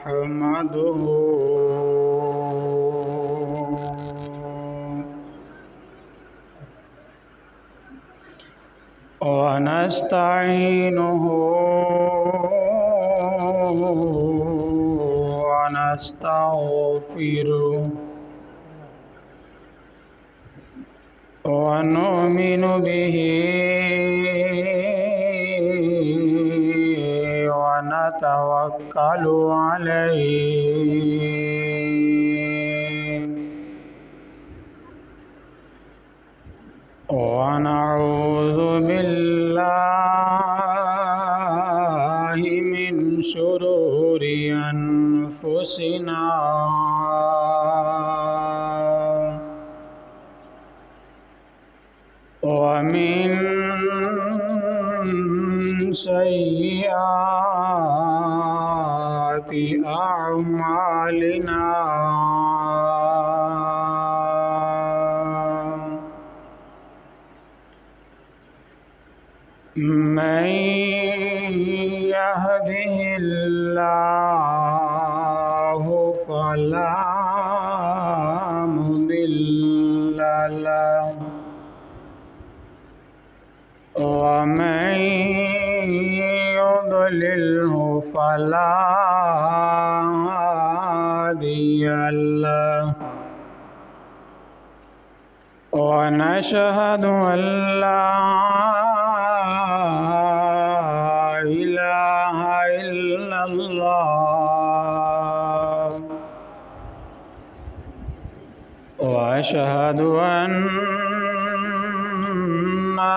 نحمده ونستعينه ونستغفره ونؤمن به ونتوكل عليه ونعوذ بالله من شرور أنفسنا ومن سيئات أعمالنا من يهده الله فلا مضل له ومن يضلله فلا هادي له ونشهد أن لا إله إلا الله وأشهد أن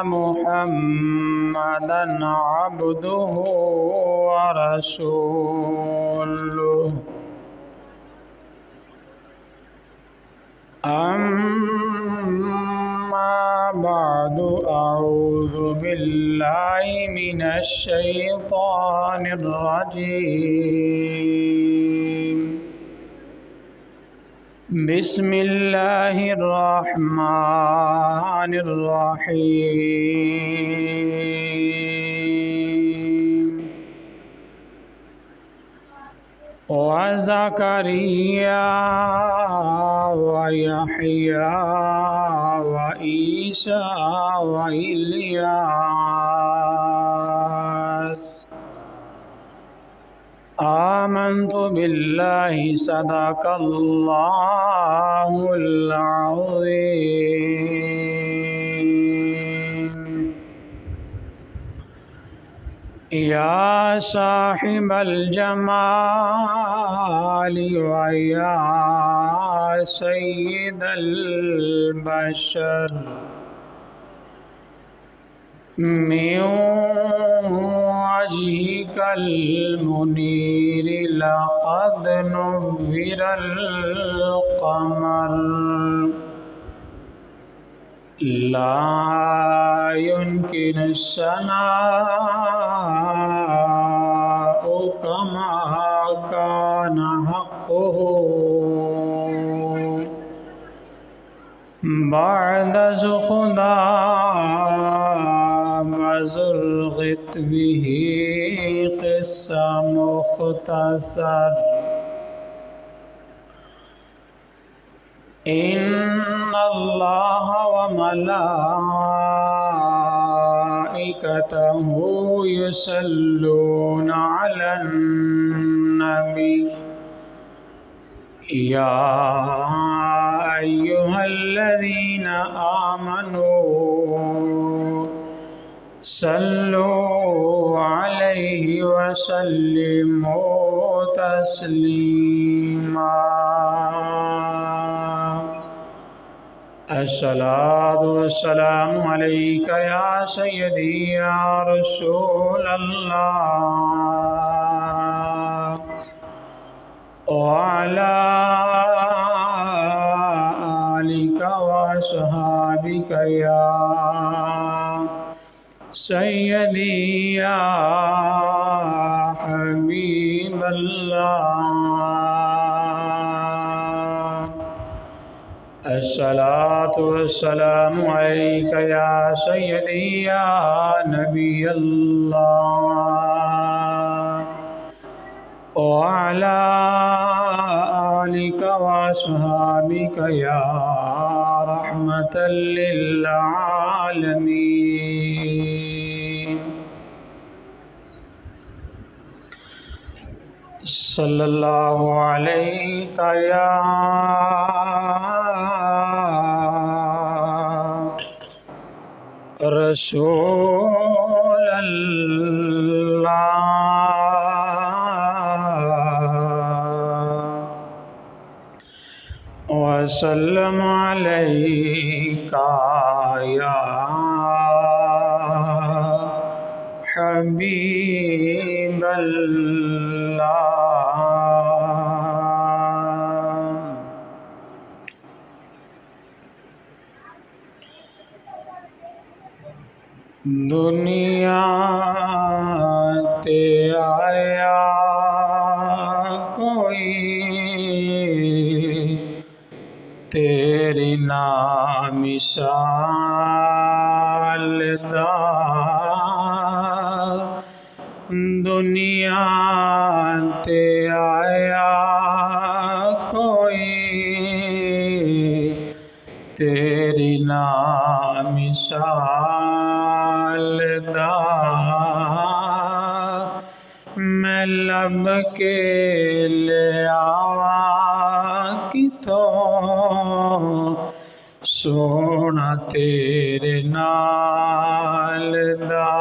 محمدًا عبده ورسوله أما بعد أعوذ بالله من الشيطان الرجيم بسم الله الرحمن الرحيم وزكريا ويحيى وعيسى وإلياس آمنت بالله صدق الله العظيم يا صاحب الجمال ويا سيد البشر من وجهك المنير لقد نور القمر لا يمكن الثناء كما كان حقه بعد خدا مزرغت به قصة مختصر إن الله وملائكته يصلون على النبي يا أيها الذين آمنوا صلوا عليه وسلموا تسليما الصلاة والسلام عليك يا سيدي يا رسول الله وعلى آلك وأصحابك يا سيدي يا حبيب الله الصلاة والسلام عليك يا سيدي يا نبي الله وعلى آلك وأصحابك يا رحمة للعالمين. صلی اللہ علیہ یا رسول اللہ وسلم علیک یا حبیب اللہ. دنیا تے آیا کوئی تیری نامثال دا، دنیا تے آیا کوئی تیری نامثال دا، میں لب کے لے آواں کتوں سونا تیرے نال دا.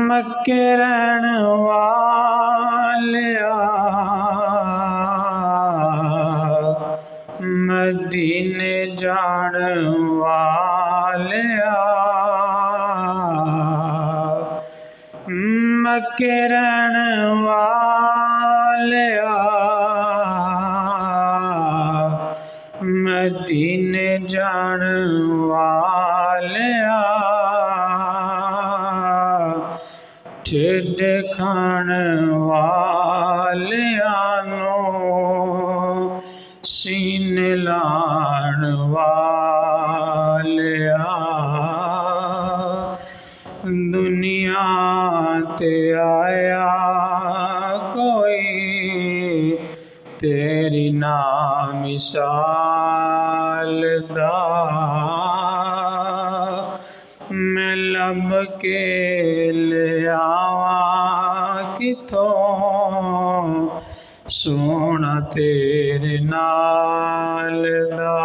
مکے رہن والیا مدینے جان والیا، مکے رہن والیا مدینے جان والیا، ٹھڈ کھان والیاں نو سینے لان والیا، دنیا تے آیا کوئی تیری نامثال دا، میں لب کے لے آواں کتوں سونا تیرے نال دا.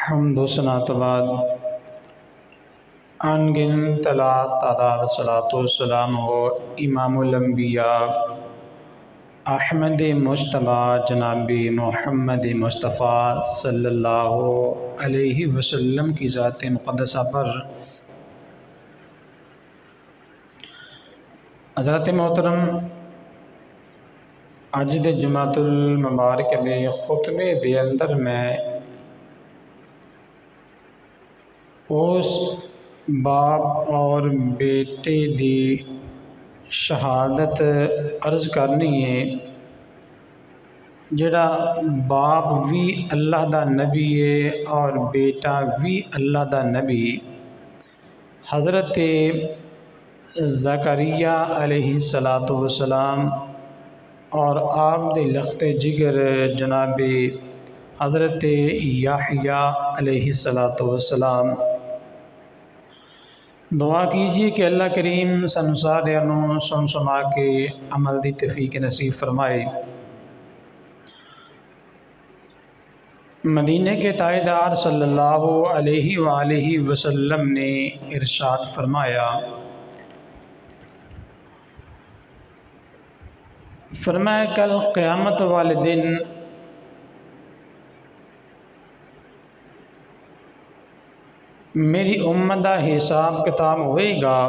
حمد و ثنا تو بعد انگنت لا تعداد صلاۃ و سلام ہو امام الانبیاء احمد مجتبیٰ جناب محمد مصطفیٰ صلی اللہ علیہ وسلم کی ذات مقدسہ پر. حضرت محترم، اج دے جمعۃ المبارک دے خطبے دے اندر میں اس باپ اور بیٹے دی شہادت عرض کرنی ہے جڑا باپ بھی اللہ دا نبی ہے اور بیٹا بھی اللہ دا نبی. حضرت زکریا علیہ السلام اور آپ دے لخت جگر جناب حضرت یحییٰ علیہ السلام. دعا کیجیے کہ اللہ کریم سن سارے سن سنا کے عمل دی توفیق نصیب فرمائے. مدینہ کے تاجدار صلی اللہ علیہ وآلہ وسلم نے ارشاد فرمایا، کل قیامت والے دن میری امت دا حساب کتاب ہوئے گا.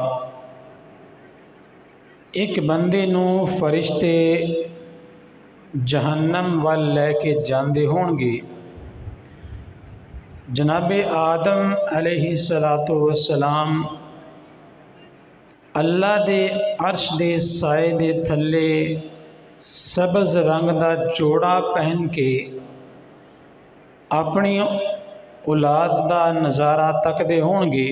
ایک بندے نو فرشتے جہنم وال لے کے جاندے ہون گے. جناب آدم علیہ السلام اللہ دے عرش دے سائے دے تھلے سبز رنگ دا جوڑا پہن کے اپنی اولاد دا نظارہ تکدے ہون گے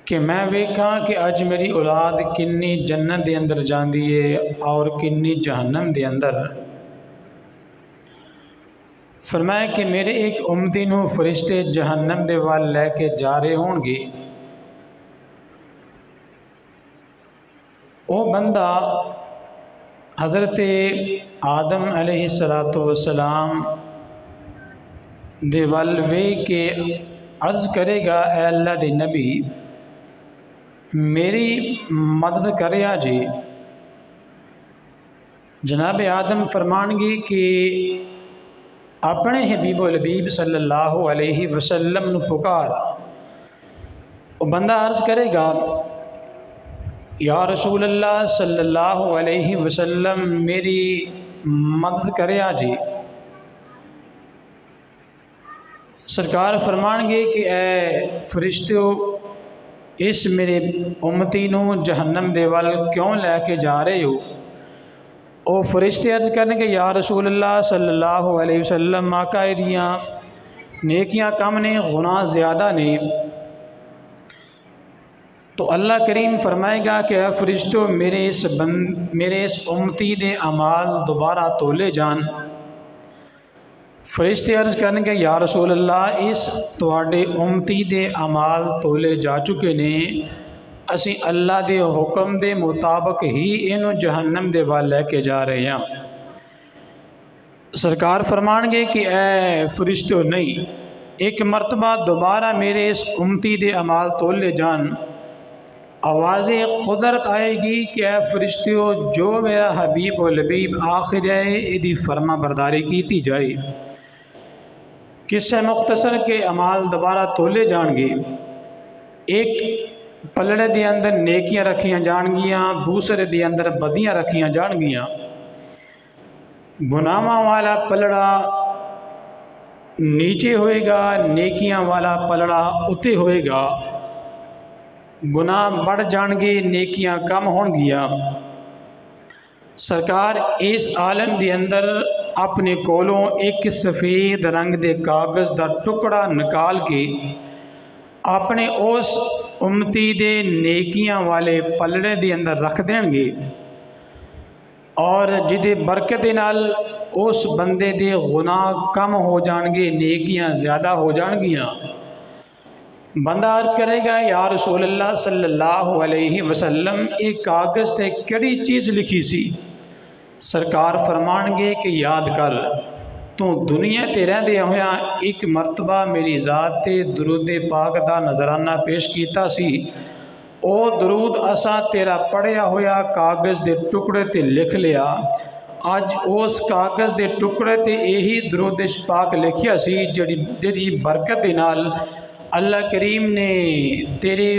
کہ میں ویکھاں کہ اج میری اولاد کنی جنت دے اندر جاندی ہے اور کنی جہنم دے اندر۔ فرمایا کہ میرے ایک امتی نو فرشتے جہنم دے وال لے کے جا رہے ہون گے، وہ بندہ حضرت آدم علیہ السلام دے وال وے کے عرض کرے گا، اے اللہ دے نبی میری مدد کریا جی۔ جناب آدم فرمان گے کہ اپنے حبیب و لبیب صلی اللہ علیہ وسلم نو پکار۔ وہ بندہ عرض کرے گا، یا رسول اللہ صلی اللہ علیہ وسلم میری مدد کریا جی۔ سرکار فرمان گے کہ اے فرشتو اس میرے امتی نو جہنم دے وال کیوں لے کے جا رہے ہو؟ او فرشتے عرض کرنے کہ یا رسول اللہ صلی اللہ علیہ وسلم آقا دیاں نیکیاں کم نے گناہ زیادہ نے۔ تو اللہ کریم فرمائے گا کہ اے فرشتو میرے اس امتی دے اعمال دوبارہ تولے جان۔ فرشتے عرض کرنے کہ یا رسول اللہ اس تواڈے امتی دے اعمال تولے جا چکے نے، اسی اللہ دے حکم دے مطابق ہی انہوں جہنم دے وال لے کے جا رہے ہیں۔ سرکار فرمان گے کہ اے فرشتو نہیں، ایک مرتبہ دوبارہ میرے اس امتی دے اعمال تولے جان۔ آواز قدرت آئے گی کہ اے فرشتو جو میرا حبیب و لبیب آخر ہے ایدی فرما برداری کیتی جائے۔ قصہ مختصر کے اعمال دوبارہ تولے جان گے۔ ایک پلڑے دے اندر نیکیاں رکھیاں جان گیاں، دوسرے دے اندر بدیاں رکھیاں جان گیاں۔ گناہاں والا پلڑا نیچے ہوئے گا، نیکیاں والا پلڑا اتے ہوئے گا۔ گناہ بڑھ جان گے، نیکیاں کم ہون گیا۔ سرکار اس عالم دے اندر اپنے کولوں ایک سفید رنگ دے کاغذ دا ٹکڑا نکال کے اپنے اس امتی دے نیکیاں والے پلڑے دے اندر رکھ دیں گے، اور جدے برکت نال اس بندے دے گناہ کم ہو جان گے، نیکیاں زیادہ ہو جان گیاں۔ بندہ عرض کرے گا، یا رسول اللہ صلی اللہ علیہ وسلم ایک کاغذ تے کڑی چیز لکھی سی؟ سرکار فرمان گے کہ یاد کر، تو دنیا تے رہندے ہویاں ایک مرتبہ میری ذات تے درود پاک دا نظرانہ پیش کیتا سی، او درود اساں تیرا پڑھیا ہویا کاغذ دے ٹکڑے تے لکھ لیا۔ اج اس کاغذ دے ٹکڑے تے یہی درود پاک لکھیا سی جدی برکت دے نال اللہ کریم نے تیرے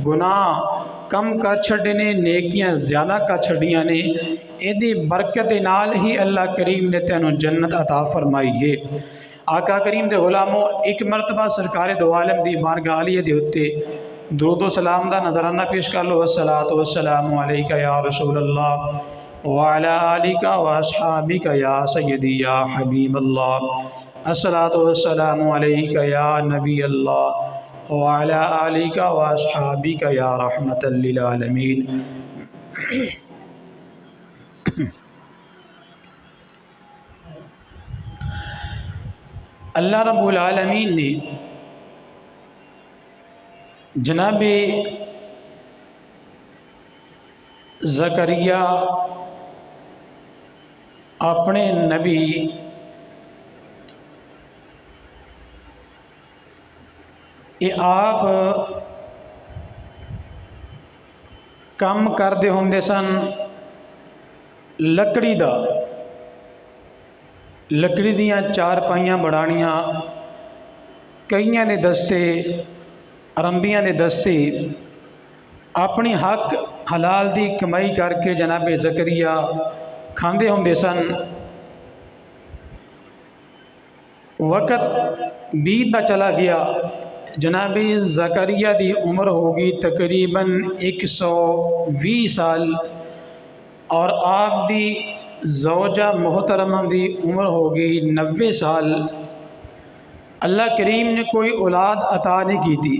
گناہ کم کر چھڑے نے، نیکیاں زیادہ کر چھڑیاں نے۔ ایدی برکت نال ہی اللہ کریم نے تینوں جنت عطا فرمائی ہے۔ آقا کریم دے غلاموں، ایک مرتبہ سرکار دو عالم دی بارگاہ عالیہ دے ہوتے درود و سلام دا نظرانہ پیش کر لو۔ والصلاۃ والسلام علیکہ یا رسول اللہ وعلی آلکہ واصحابکہ یا سیدی یا حبیب اللہ۔ الصلاۃ والسلام علیکہ یا نبی اللہ وعلی آلکہ واصحابکہ یا رحمت للعالمین۔ اللہ رب العالمین نے جناب زکریا اپنے نبی یہ آپ کم کرتے ہوندے سن لکڑی دا، لکڑی دیاں چار پائیاں بڑھانیاں، کئیاں دے دستے، رمبیاں دے دستے، اپنی حق حلال دی کمائی کر کے جناب زکریا کھاندے ہوندے سن۔ وقت بیتا چلا گیا، جناب زکریا دی عمر ہوگی تقریباً 120 سال، اور آپ دی زوجہ محترمہ دی عمر ہوگی 90 سال۔ اللہ کریم نے کوئی اولاد عطا نہیں کی تھی۔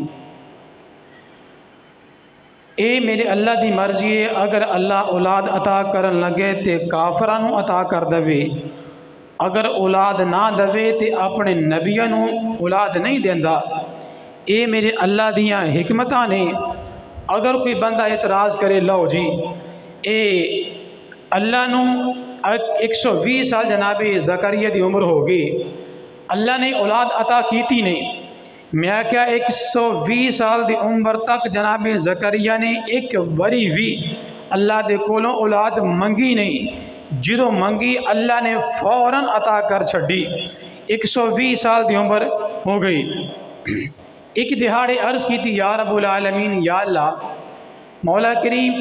اے میرے اللہ دی مرضی ہے، اگر اللہ اولاد عطا کرن لگے تے کافراں نوں عطا کر دے، اگر اولاد نہ دے تے اپنے نبیاں نوں اولاد نہیں دیندا۔ اے میرے اللہ دیاں حکمتاں نے۔ اگر کوئی بندہ اعتراض کرے لو جی اے اللہ نوں 120 سال جناب زکریا دی عمر ہو گئی، اللہ نے اولاد عطا کیتی نہیں۔ میں کیا 120 سال دی عمر تک جناب زکریا نے ایک وری بھی اللہ دے کولوں اولاد منگی نہیں، جدوں منگی اللہ نے فوراً عطا کر چھڈی۔ 120 سال دی عمر ہو گئی۔ ایک دہاڑے عرض کی تھی یا رب العالمین، یا اللہ مولا کریم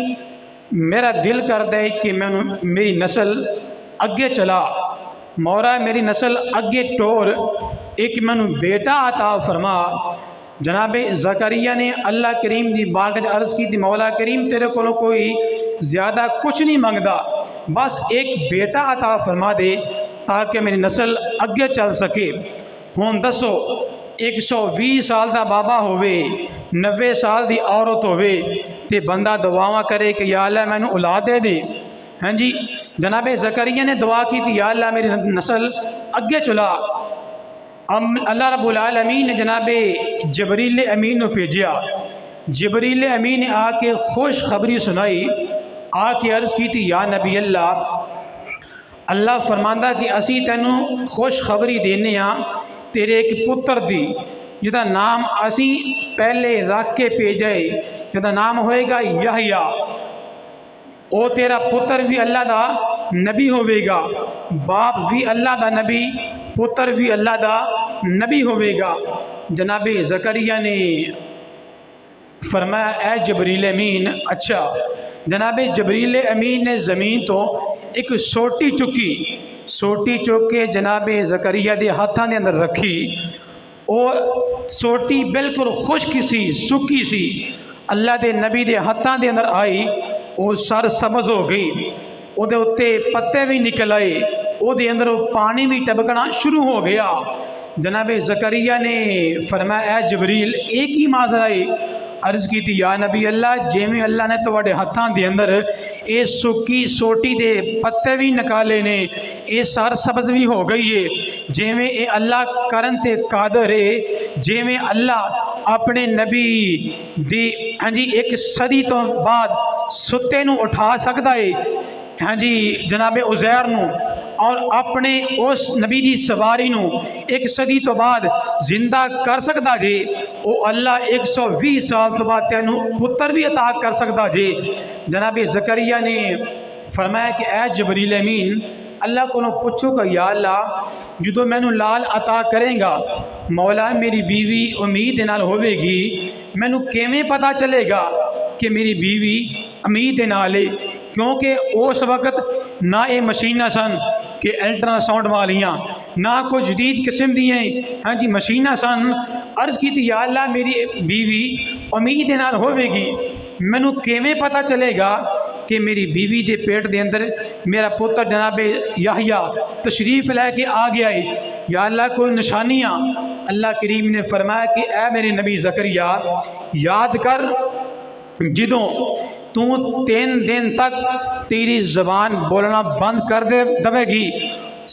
میرا دل کر دے کہ میری نسل اگے چلا، مولا میری نسل اگے ٹور، ایک مینوں بیٹا عطا فرما۔ جناب زکریا نے اللہ کریم دی بارگاہ عرض کی تھی مولا کریم تیرے کو کوئی زیادہ کچھ نہیں منگدا، بس ایک بیٹا عطا فرما دے تاکہ میری نسل اگے چل سکے۔ ہن دسو 120 سال دا بابا ہوئے، 90 سال دی عورت ہوئے تے بندہ دعاواں کرے کہ یا اللہ مینوں اولاد دے دے۔ ہاں جی جناب زکریا نے دعا کی تھی یا اللہ میری نسل اگے چلا۔ اللہ رب العالمین نے جناب جبریل امین کو بھیجیا۔ جبریل امین نے آ کے خوش خبری سنائی، آ کے عرض کی تھی یا نبی اللہ فرماندا کہ اسی تینوں خوش خبری دینے ہاں تیرے ایک پتر دی جدا نام اسی پہلے رکھ کے بھیجے، جدا نام ہوئے گا یحییٰ۔ او تیرا پتر بھی اللہ دا نبی ہوئے گا، باپ بھی اللہ دا نبی، پتر بھی اللہ دا نبی ہوئے گا۔ جناب زکریا نے فرمایا اے جبریل امین اچھا۔ جناب جبریل امین نے زمین تو ایک سوٹی چکی، سوٹی چک کے جناب زکریا دے ہاتھاں دے اندر رکھی۔ اور سوٹی بالکل خشک سی، سکی سی، اللہ دے نبی دے ہاتھاں دے اندر آئی، وہ سر سبز ہو گئی، وہ دے اتے پتے بھی نکل آئے، وہ دے اندر پانی بھی ٹبکنا شروع ہو گیا۔ جناب زکریا نے فرمایا اے جبریل ایک ہی ماجرا ہے۔ عرض کی تھی یا نبی اللہ جیویں اللہ نے تواڈے ہاتھاں دے اندر اے سکی سوٹی دے پتے بھی نکالے نے، اے سر سبز بھی ہو گئی ہے، جیویں اے اللہ کرن تے قادر ہے، جیویں اللہ اپنے نبی دی ہاں جی ایک صدی تو بعد ستے نو اٹھا سکدا ہے، ہاں جی جناب عزیر نو، اور اپنے اس نبی دی سواری نو ایک صدی تو بعد زندہ کر سکدا جے، او اللہ 120 سال تو بعد تینوں پتر بھی عطا کر سکدا جے۔ جناب زکریا نے فرمایا کہ اے جبریل امین اللہ کو پوچھو کہ یا اللہ جدو مینوں لال عطا کریں گا مولا میری بیوی امید نال ہوئے گی، مینوں کیویں پتہ چلے گا کہ میری بیوی امید نال ہے؟ کیونکہ اس وقت نہ یہ مشیناں سن کہ الٹرا ساؤنڈ والیاں، نہ کوئی جدید قسم دیاں ہاں جی مشیناں سن۔ عرض کی تھی یا اللہ میری بیوی امید نال ہوئے گی، مینوں کیویں پتہ چلے گا کہ میری بیوی دے پیٹ دے اندر میرا پتر جناب یحییٰ تشریف لے کے آ گیا ہے؟ یا اللہ کوئی نشانیاں؟ اللہ کریم نے فرمایا کہ اے میرے نبی زکریا یاد کر جدوں تو 3 دن تک تیری زبان بولنا بند کر دے گی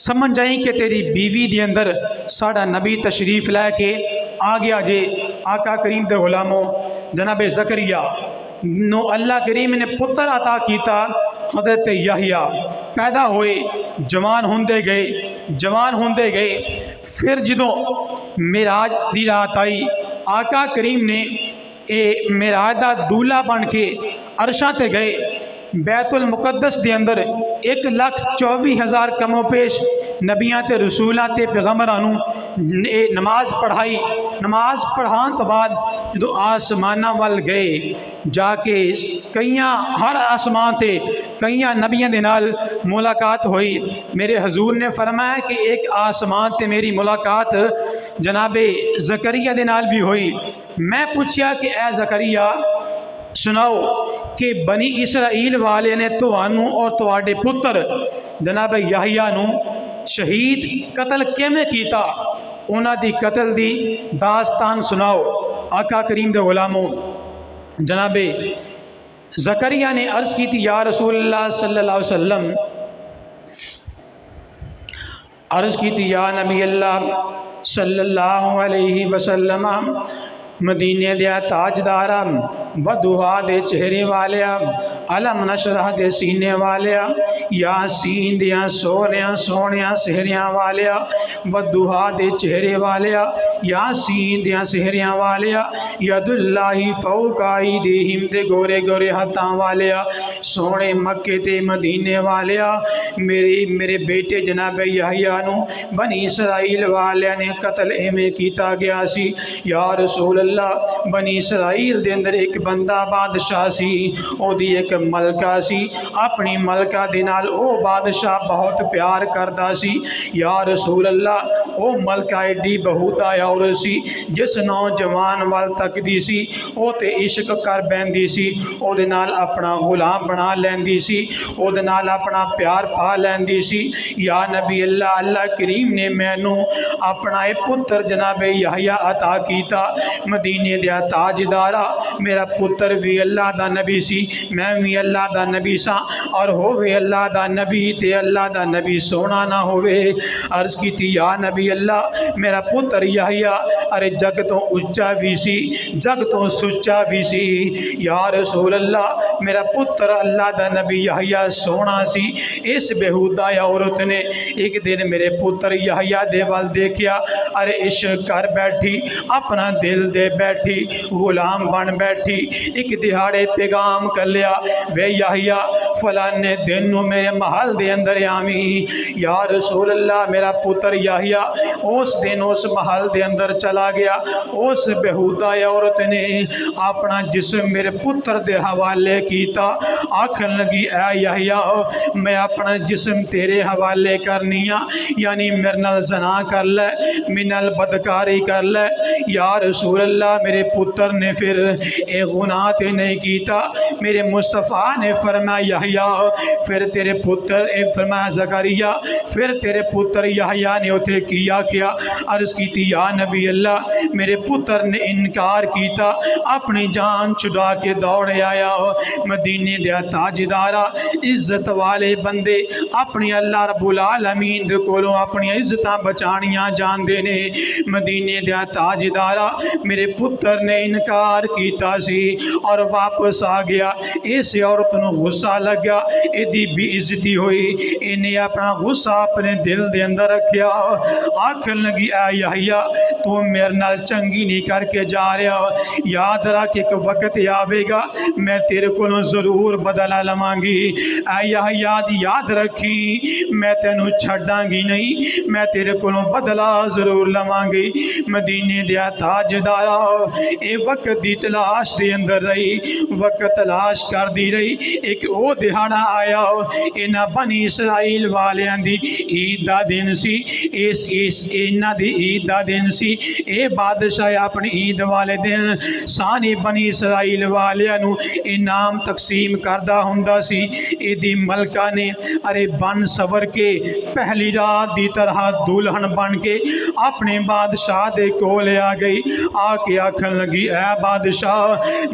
سمجھ جائیں کہ تیری بیوی دی اندر ساڑا نبی تشریف لے کے آ گیا جے۔ آقا کریم دے غلاموں جناب زکریا نو اللہ کریم نے پتر عطا کیتا، حضرت یحییٰ پیدا ہوئے، جوان ہوندے گئے، جوان ہوندے گئے۔ پھر جدوں معراج دی رات آئی آقا کریم نے اے معراج دا دولہ بن کے عرشاں تے گئے، بیت المقدس دے اندر 1,24,000 کم و پیش نبیاں تے رسولاں تے پیغمبراں نوں نماز پڑھائی۔ نماز پڑھان تو بعد جدو آسماناں وال گئے جا کے کئیاں ہر آسمان تے کئیاں نبیاں دے نال ملاقات ہوئی۔ میرے حضور نے فرمایا کہ ایک آسمان تے میری ملاقات جناب زکریا دے نال بھی ہوئی۔ میں پوچھیا کہ اے زکریا سناؤ کہ بنی اسرائیل والے نے توانوں اور تواڈے پتر جناب یحییٰ نوں شہید قتل کیویں کیتا؟ انہاں دی قتل دی داستان سناؤ۔ آقا کریم دے غلاموں، جناب زکریا نے عرض کی تھی یا رسول اللہ صلی اللہ علیہ وسلم، عرض کی تھی یا نبی اللہ صلی اللہ علیہ وسلم، مدینے دیا تاجدارا، ودعا دے چہرے والیا، علم نشرح دے سینے والیا، یاسین دیا سونیا سونیا سہریاں والیا، ودعا دے چہرے والیا، یاسین دیا سہریاں والیا، ید اللہ فوق ایدیہم دے گورے گورے ہتھاں والیا، سونے مکے تے مدینے والیا، میرے بیٹے جناب یحییٰ نو بنی اسرائیل والیا نے قتل ایمیں کیتا گیا سی۔ یا رسول اللہ، بنی اسرائیل دے اندر ایک بندہ بادشاہ سی، او دی ایک ملکہ سی، اپنی ملکہ دے نال او بادشاہ بہت پیار کردا سی۔ یا رسول اللہ، او ملکہ ایڈی بہوتا عورت سی جس نوجوان وال تک دی سی او تے عشق کر بیندی سی، او دے نال اپنا غلام بنا لیندی سی، او دے نال اپنا پیار پا لیندی سی۔ یا نبی اللہ، اللہ کریم نے مینوں اپنا اے پتر جناب یحییٰ عطا کیتا، مدینے دیا تاجدارا، میرا پتر بھی اللہ دا نبی سی، میں بھی اللہ دا نبی سا، اور ہووے اللہ دا نبی تے اللہ دا نبی سونا نہ ہووے۔ عرض کی تھی یا نبی اللہ، میرا پتر یحییٰ ارے جگ تو اچا بھی سی، جگ تو سچا بھی سی۔ یا رسول اللہ، میرا پتر اللہ دا نبی یحییٰ سونا سی۔ اس بہودہ عورت نے ایک دن میرے پتر یحییٰ دے وال دیکھیا، ارے عشق کر بیٹھی، اپنا دل دے بیٹھی، غلام بن بیٹھی۔ ایک دہاڑے پیغام کر لیا، وے یحییٰ فلانے دن نو میرے محل دے اندر آمی۔ یا رسول اللہ، میرا پتر یحییٰ اس دن اس محل دے اندر چلا گیا۔ اس بہودہ عورت نے اپنا جسم میرے پتر دے حوالے کیتا، آکھن لگی اے یحییٰ میں اپنا جسم تیرے حوالے کرنیا، یعنی میرے نال زنا کر لے، میرے نال بدکاری کر لے۔ یا رسول اللہ، میرے پتر نے پھر اے گناہ تے نہیں کیتا۔ میرے مصطفیٰ نے فرمایا یحییٰ پھر تیرے پتر، فرمایا زکریا پھر تیرے پتر یحییٰ نے اتھے کیا کیا۔ عرض کی تھی یا نبی اللہ، میرے پتر نے انکار کیتا، اپنی جان چھڑا کے دوڑے آیا۔ مدینے دیا تاجدارا، عزت والے بندے اپنی اللہ رب العالمین دے کولوں اپنی عزتاں بچانیاں جان دے نے۔ مدینے دیا تاجدارا، میرے پتر نے انکار کیتا سی اور واپس آ گیا۔ اس عورت نو غصہ لگا، ایدی بے عزتی ہوئی، انہیں اپنا غصہ اپنے دل دے اندر رکھیا۔ آکھن لگی اے یحییٰ تو میرے نال چنگی نہیں کر کے جا رہا، یاد رکھ ایک وقت آوے گا میں تیرے کو ضرور بدلہ لواں گی۔ اے یحییٰ یاد رکھی میں تینوں چھڑاں گی نہیں، میں تیرے کو بدلہ ضرور لواں گی۔ مدینے دیا تاجدارا، اے وقت دی تلاش دے اندر رہی، وقت تلاش کر دی رہی۔ ایک او دہاڑا آیا، انہاں بنی اسرائیل والیاں دی عید دا دن سی، انہاں دی عید دا دن سی۔ اے بادشاہ اپنی عید والے دن سانی بنی اسرائیل والیاں نو انعام تقسیم کردہ ہوندا سی۔ ایدی ملکہ نے ارے بن سور کے پہلی رات دی طرح دلہن بن کے اپنے بادشاہ دے کولے آ گئی، آ کے آکھن لگی اے بادشاہ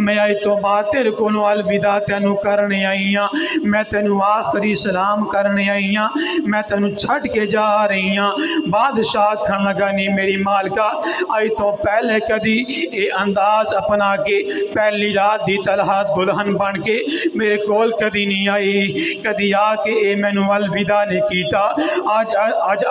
میں آئی تو بعد تیرے کو الوداع تینوں کرنے آئی ہاں، میں تینوں آخری سلام کرنے آئی ہاں، میں تینوں چھٹ کے جا رہی ہاں۔ بادشاہ آکھن لگا نہیں میری مالکہ آئی تو پہلے کدی اے انداز اپنا کے پہلی رات دی طرح دلہن بن کے میرے کول کدی نہیں آئی، کدی آ کے اے مینوں الوداع نہیں کیتا، آج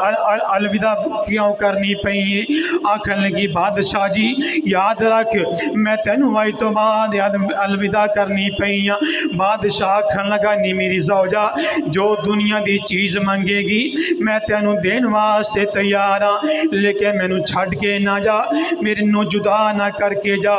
الوداع کیوں کرنی پئی؟ آکھن لگی بادشاہ جی یاد رکھ میں تینوں آئی تو بعد الوداع کرنی پئی ہاں۔ بادشاہ آکھن لگا نہیں میری زوجہ جو دنیا دی چیز منگے گی میں تینوں دین واسطے تیار ہاں، لیکن مینوں چھڑ کے نہ جا، میرے نو جدا نہ کر کے جا۔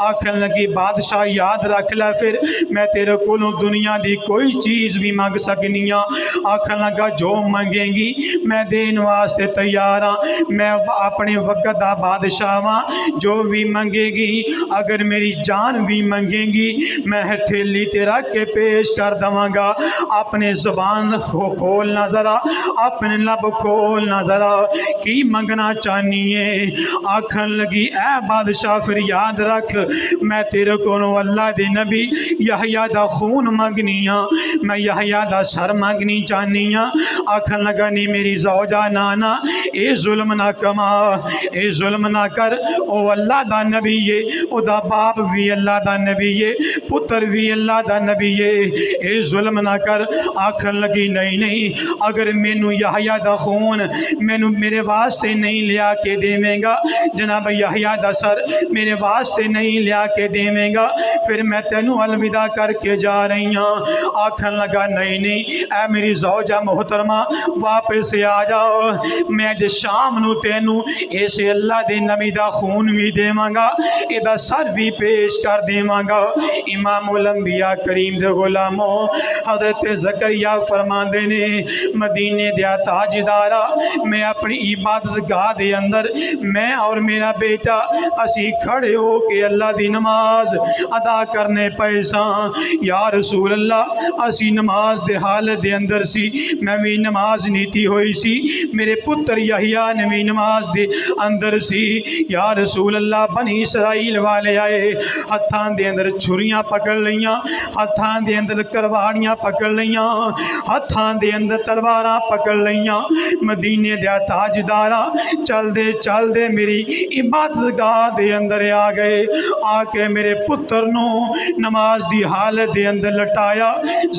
آکھن لگی بادشاہ یاد رکھ لے پھر میں تیرے کولوں دنیا دی کوئی چیز بھی منگ سکنی ہاں۔ آکھن لگا جو منگیں گی میں دین واسطے تیار ہاں، میں اپنے وقت دا بادشاہ ہاں، جو بھی منگے گی اگر میری جان بھی منگیں گی میں ہتھیلی تے رکھ کے پیش کر دواں گا۔ اپنے زبان کھولنا ذرا، اپنے لب کھولنا ذرا، کی منگنا چاہنی ہے؟ آکھن لگی اے بادشاہ پھر یاد رکھ میں تیرے کو اللہ دے نبی یحییٰ دا خون منگنی ہاں، میں یحییٰ دا سر منگنی چاہنی ہاں۔ آکھن لگا نہیں میری زوجہ نانا اے ظلم نہ کما، اے ظلم نہ کر، او اللہ دا نبی ہے، او دا باپ بھی اللہ دا نبی ہے، پتر بھی اللہ دا نبی ہے، اے ظلم نہ کر۔ آکھن لگی نہیں نہیں، اگر مینو یحییٰ دا خون مینو میرے واسطے نہیں لیا کے دیویں گا، جناب یحییٰ دا سر میرے واسطے نہیں لیا کے دیویں گا، پھر میں تینوں الوداع کر کے جا رہی ہاں۔ آکھن لگا نہیں نہیں اے میری زوجہ محترمہ واپس آ جاؤ، میں دے شام نو تینوں ایسے اللہ دے نبی دا خون بھی دیواں گا، اے دا سر بھی پیش کر دیواں گا۔ امام الانبیاء کریم دے غلاموں حضرت زکریا فرماندے نے مدینے دیا تاجدارا میں اپنی عبادت گاہ دے اندر میں اور میرا بیٹا اسی کھڑے ہو کے اللہ دی نماز ادا کرنے پیساں، یا رسول اللہ اسی نماز دے حالت دے اندر سی، میں بھی نماز نیتی ہوئی سی، میرے پتر یحییٰ نے بھی نماز دے اندر سی، یا رسول اللہ بنی اسرائیل والے آئے، ہتھاں دے اندر چھریاں پکڑ لیاں، ہتھاں دے اندر کرواڑیاں پکڑ لیاں، ہتھاں دے اندر تلواراں پکڑ لیاں، مدینے دیا تاجدارا چل دے میری عبادت گاہ دے اندر آ گئے، آ کے میرے پتر نو نماز دی حالت دے اندر لٹایا،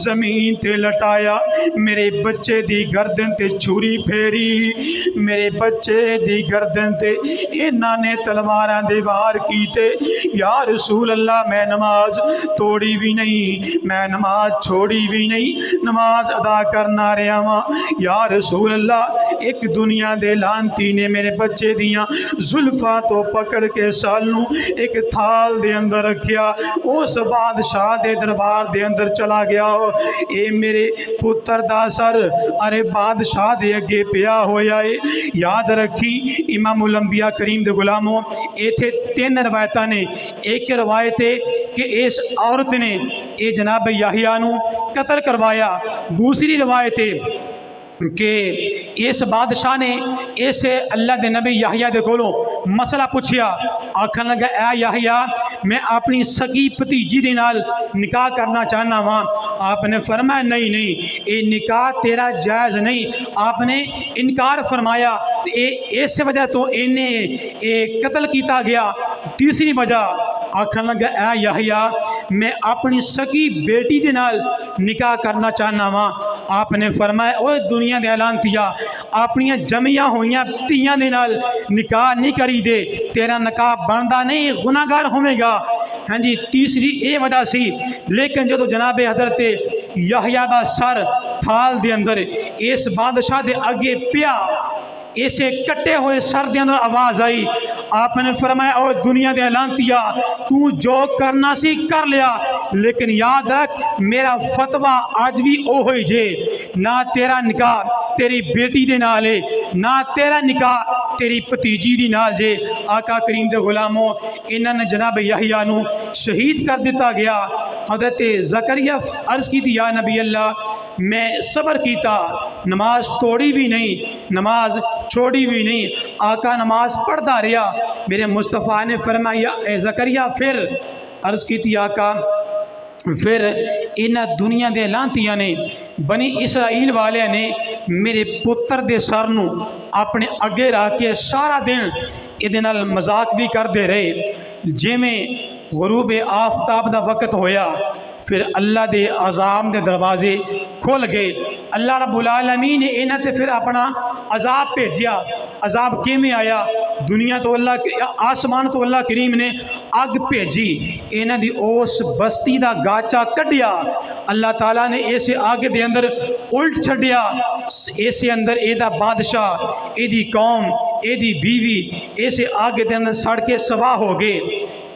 زمین تے لٹایا، میرے بچے دی گردن تے چھری پھیری، میرے بچے دی گردن تے انہاں نے تلواراں دے وار کیتے، یا رسول اللہ میں نماز توڑی بھی نہیں، میں نماز چھوڑی بھی نہیں، نماز ادا کرنا رہا ہاں، یا رسول اللہ ایک دنیا دے لانتی نے میرے بچے دیاں زلفاں تو پکڑ کے سالوں ایک تھال دے اندر رکھیا، اس بادشاہ دے دربار دے اندر چلا گیا، اے میرے پتر دا سر ارے بادشاہ دے اگے پیا ہویا ہے۔ یاد رکھی امام الانبیاء کریم دے غلاموں ایتھے 3 روایتاں نے، ایک روایت ہے کہ اس عورت نے اے جناب یحییٰ نو قتل کروایا، دوسری روایت ہے کہ اس بادشاہ نے اس اللہ دے نبی یحییٰ دے کولوں مسئلہ پوچھیا، آکھن لگا اے یحییٰ میں اپنی سکی بھتیجی دے نال نکاح کرنا چاہنا ہاں، آپ نے فرمایا نہیں نہیں اے نکاح تیرا جائز نہیں، آپ نے انکار فرمایا، اس وجہ تو انہیں قتل کیتا گیا۔ تیسری وجہ آکھن لگا اے یحییٰ میں اپنی سکی بیٹی دے نال نکاح کرنا چاہنا ہاں، آپ نے فرمایا اوہ دنیا دے لانتیا اپنی جمعیاں ہوئیاں تیاں دے نال نکاح نہیں کری دے، تیرا نکاح بندا نہیں گناہگار ہوئے گا۔ ہاں جی تیسری اے وجہ سی، لیکن جو جناب حضرت یحییٰ دا سر تھال دے اندر اس بادشاہ دے اگے پیا، اسے کٹے ہوئے سر دے اندر آواز آئی، آپ نے فرمایا او دنیا دے لانتیا تو جو کرنا سی کر لیا، لیکن یاد رکھ میرا فتویٰ آج بھی او ہوئی جے، نہ تیرا نکاح تیری بیٹی دے نال ہے، نہ تیرا نکاح تیری بھتیجی دی نال جے۔ آقا کریم دے غلاموں انہوں نے جناب یحییٰ نو شہید کر دیتا گیا۔ حضرت زکریا عرض کی تھی یا نبی اللہ میں صبر کیتا، نماز توڑی بھی نہیں، نماز چھوڑی بھی نہیں، آقا نماز پڑھتا رہا۔ میرے مصطفیٰ نے فرمایا اے زکریا پھر عرض کی تھی آقا پھر ان دنیا دے لانتیاں نے بنی اسرائیل والے نے میرے پتر دے سر نو اپنے اگے رکھ کے سارا دن یہ نال مذاق بھی کرتے رہے، جے میں غروب آفتاب دا وقت ہویا پھر اللہ دے عذاب دے دروازے کھول گئے، اللہ رب العالمین نے انہاں تے پھر اپنا عذاب بھیجیا۔ عذاب کیویں آیا؟ دنیا تو اللہ آسمان تو اللہ کریم نے اگ بھیجی، انہاں دی اس بستی دا گاچا کڈیا، اللہ تعالیٰ نے اسے آگ دے اندر الٹ چھڈیا، اسے اندر اے دا بادشاہ اے دی قوم اے دی بیوی اسے آگ دے اندر سڑ کے سوا ہو گئے۔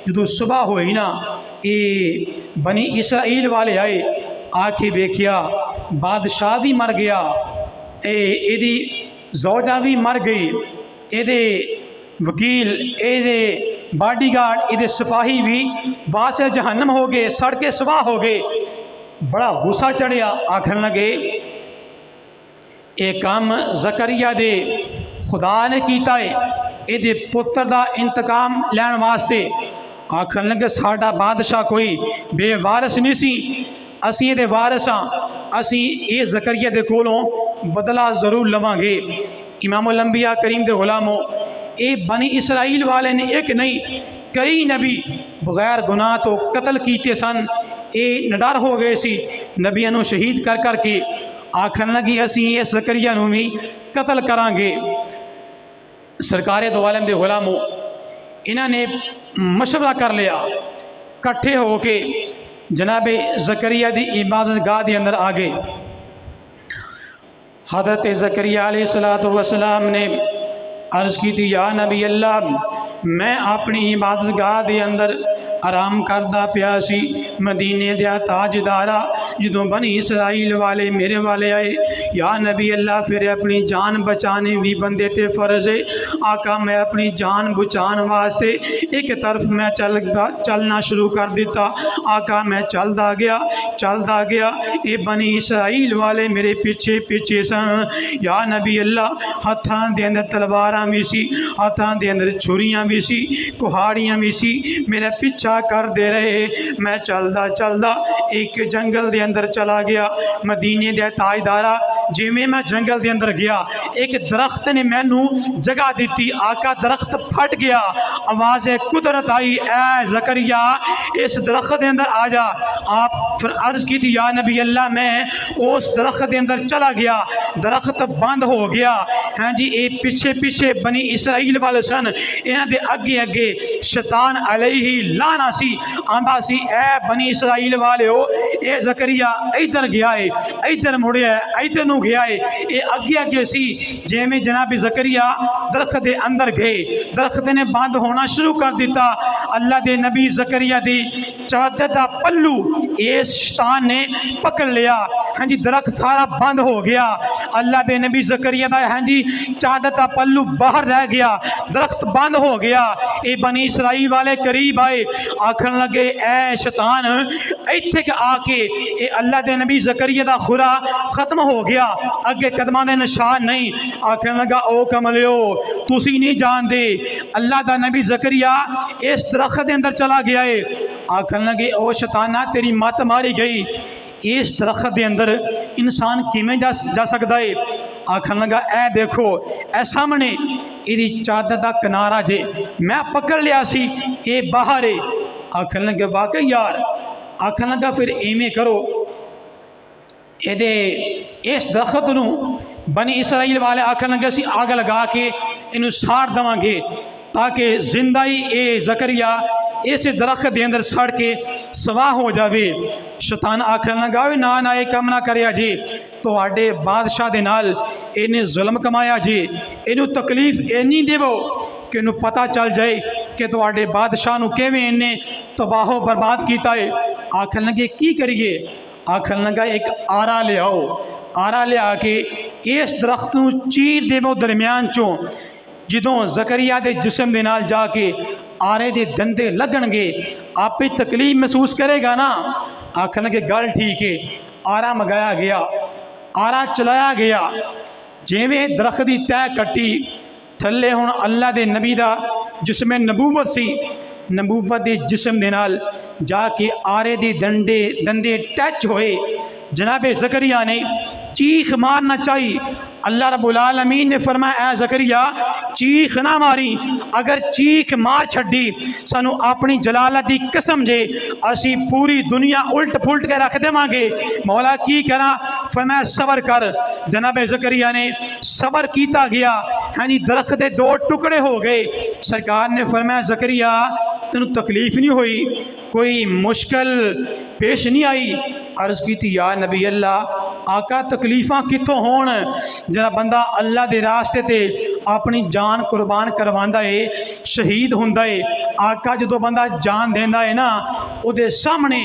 جدو صبح ہوئی نا اے بنی اسرائیل والے آئے، آکھے بیکھیا بادشاہ بھی مر گیا، اے دی زوجہ بھی مر گئی، اے دے وکیل اے دے باڈی گارڈ یہ سپاہی بھی واسطے جہنم ہو گئے، سڑ کے سواہ ہو گئے۔ بڑا غصہ چڑھیا، آکھن لگے یہ کام زکریا دے خدا نے کیتا ہے، یہ پتر دا انتقام لین واسطے۔ آکھن لگے ساڈا بادشاہ کوئی بے وارث نہیں سی، اسی یہ وارث ہاں، اسی یہ زکریا دے کولوں بدلہ ضرور لواں گے۔ امام الانبیاء کریم دے غلاموں، اے بنی اسرائیل والے نے ایک نہیں کئی نبی بغیر گناہ تو قتل کیتے سن، اے نڈر ہو گئے سی نبیوں نو شہید کر کر کے۔ آکھن لگی اسی اس زکریا نو بھی قتل کران گے۔ سرکار دو عالم دے غلاموں، انہوں نے مشورہ کر لیا، کٹھے ہو کے جناب زکریا دی عبادت گاہ دے اندر آگے۔ حضرت زکریا علیہ السلام نے عرض کی تھی یا نبی اللہ، میں اپنی عبادت گاہ دے اندر آرام کردہ پیا سی، مدینے دیا تاجدارا جدوں بنی اسرائیل والے میرے والے آئے، یا نبی اللہ پھر اپنی جان بچانے بھی بندے تے فرض ہے۔ آقا میں اپنی جان بچان واسطے ایک طرف میں چلنا شروع کر دیتا، آقا میں چلدا گیا، اے بنی اسرائیل والے میرے پیچھے پیچھے سن۔ یا نبی اللہ ہتھاں دے اندر تلواراں بھی سی، ہتھاں دے اندر چھریاں بھی سی، کہاڑیاں بھی سی، میرا پیچھا کر دے رہے۔ میں چلدا ایک جنگل دے اندر چلا گیا، مدینے دے تاجدارا جی میں جنگل دے اندر گیا، ایک درخت نے مینوں جگہ دیتی، آقا درخت پھٹ گیا، آواز قدرت آئی اے زکریا اس درخت دے اندر آ جا۔ آپ پھر عرض کی تھی یا نبی اللہ میں اس درخت دے اندر چلا گیا، درخت بند ہو گیا۔ ہاں جی اے پیچھے پیچھے بنی اسرائیل والے سن، انہاں دے اگے اگے شیطان علیہ لانا سی، آندا سی اے بنی اسرائیل والے ہو، اے زکریا ادھر گیا ہے، ادھر مڑیا ہے، ادھر نو گیا ہے، اے اگے اگے سی۔ جے میں جناب زکریا درخت دے اندر گئے، درخت نے بند ہونا شروع کر دیتا۔ اللہ دے نبی زکریا دی چادر دا پلو اس شیطان نے پکڑ لیا، ہاں جی درخت سارا بند ہو گیا۔ اللہ دے نبی زکریا دا ہاں جی چادر دا پلو باہر رہ گیا، درخت بند ہو گیا۔ اے بنی اسرائیل والے قریب آئے، آکھن لگے اے شیطان ایتھے کہ آ کے اے اللہ دے نبی زکریا دا خورا ختم ہو گیا، اگے قدماں دے نشان نہیں۔ آکھن لگا او کملیو تسی نہیں جان دے، اللہ دا نبی زکریا اس درخت دے اندر چلا گیا ہے۔ آکھن لگے او شیطانہ تیری مت ماری گئی، اس درخت دے اندر انسان کیویں جا سکتا ہے؟ آکھن لگا اے دیکھو اے سامنے ایدی چادر دا کنارہ جے، میں پکڑ لیا سی، اے باہر ہے۔ آکھن لگا واقعی یار، آکھن لگا پھر ایمیں کرو اس درخت نو بنی اسرائیل والے آکھن لگا سی آگ لگا کے انہوں ساڑ دواں گے تاکہ زندہی اے زکریا اس درخت دے اندر سڑ کے سواہ ہو جاوے۔ شیطان آکھن لگا نا اے کم نہ کریا جی، تو آڈے بادشاہ دے نال انہیں ظلم کمایا جی، انہوں تکلیف اینی دیو کہ انہوں پتہ چل جائے کہ تو آڈے بادشاہ نو کیویں انہیں تباہ و برباد کیتا ہے۔ آکھن لگے کی کریے؟ آکھن لگا ایک آرا لے آؤ، آرا لے آ کے اس درخت نو چیر دیو درمیان چوں، جدوں زکریا دے جسم دے نال جا کے آرے دے دندے لگن گے آپ پہ تکلیف محسوس کرے گا نا۔ آکھن لگے گل ٹھیک ہے، آرا مگایا گیا، آرا چلایا گیا، جیویں درخت دی تہ کٹی تھلے ہن اللہ دے نبی دا جسم نبوت سی، نبوت دے جسم دے نال جا کے آرے دے دندے ٹچ ہوئے۔ جناب زکریا نے چیخ مارنا چاہیے، اللہ رب العالمین نے فرمایا اے زکریا چیخ نہ ماری، اگر چیخ مار چھڑی سانو اپنی جلالت دی قسم جے اسی پوری دنیا الٹ پھلٹ کے رکھ دے مانگے۔ مولا کی کرا؟ فرمایا صبر کر۔ جناب زکریا نے صبر کیتا گیا، یعنی درخت دے دو ٹکڑے ہو گئے۔ سرکار نے فرمایا زکریا تینوں تکلیف نہیں ہوئی، کوئی مشکل پیش نہیں آئی؟ عرض کی تھی یا نبی اللہ آقا تکلیفاں کتوں ہون، جڑا بندہ اللہ دے راستے تے اپنی جان قربان کرواندا ہے شہید ہوندا ہے، آقا جدوں بندہ جان دیندا ہے نا او دے سامنے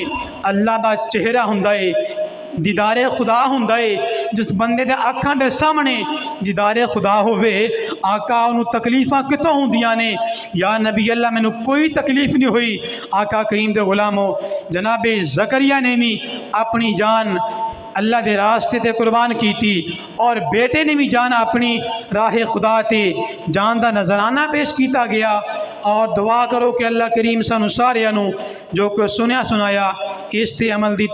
اللہ دا چہرہ ہوندا ہے، دیدار خدا ہوندا ہے جس بندے دے اکھاں دے سامنے دیدار خدا ہوئے آقا انہوں تکلیفاں کتوں ہوندیاں نے یا نبی اللہ میں کوئی تکلیف نہیں ہوئی آقا کریم دے غلاموں جناب زکریا نے بھی اپنی جان اللہ دے راستے تے قربان کی تھی اور بیٹے نے بھی جان اپنی راہ خدا تے جان دا نذرانہ پیش کیتا گیا اور دعا کرو کہ اللہ کریم سانو سارے جو کہ سنیا سنایا اس تے عمل دی